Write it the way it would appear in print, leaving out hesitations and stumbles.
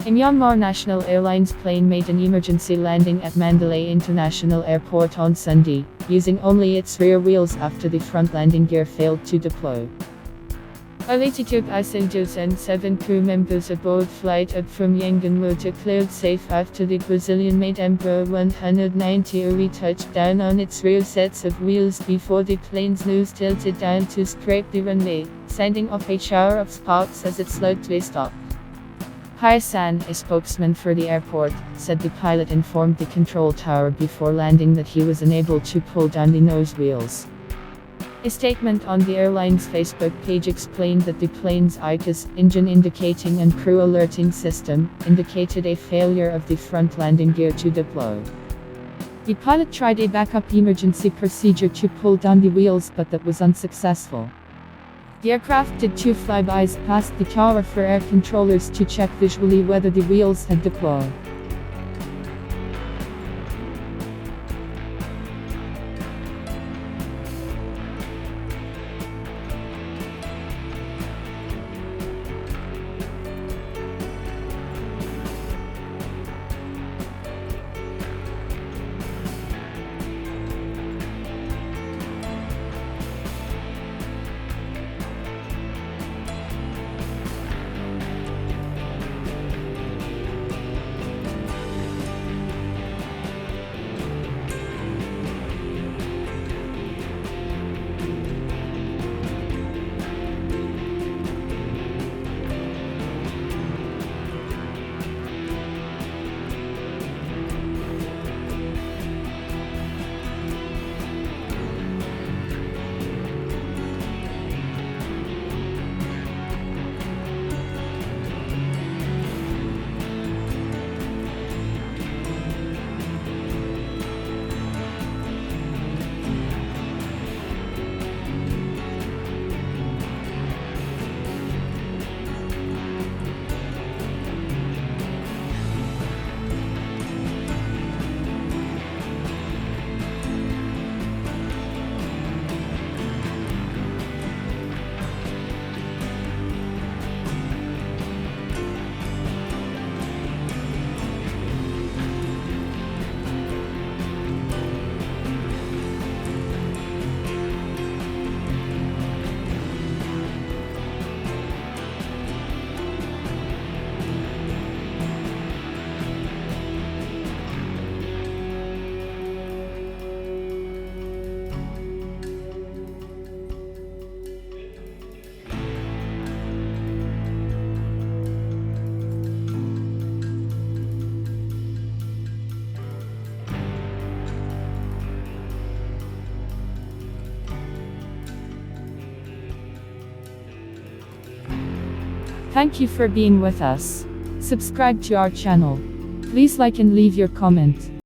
A Myanmar National Airlines plane made an emergency landing at Mandalay International Airport on Sunday, using only its rear wheels after the front landing gear failed to deploy. Altitude passengers and 7 crew members aboard flight up from Yangon were declared safe after the Brazilian-made Embraer 190 touched down on its rear sets of wheels before the plane's nose tilted down to scrape the runway, sending off a shower of sparks as it slowed to a stop. Hai-san, a spokesman for the airport, said the pilot informed the control tower before landing that he was unable to pull down the nose wheels. A statement on the airline's Facebook page explained that the plane's ICAS, engine indicating and crew alerting system, indicated a failure of the front landing gear to deploy. The pilot tried a backup emergency procedure to pull down the wheels, but that was unsuccessful. The aircraft did 2 flybys past the tower for air controllers to check visually whether the wheels had deployed. Thank you for being with us. Subscribe to our channel. Please like and leave your comment.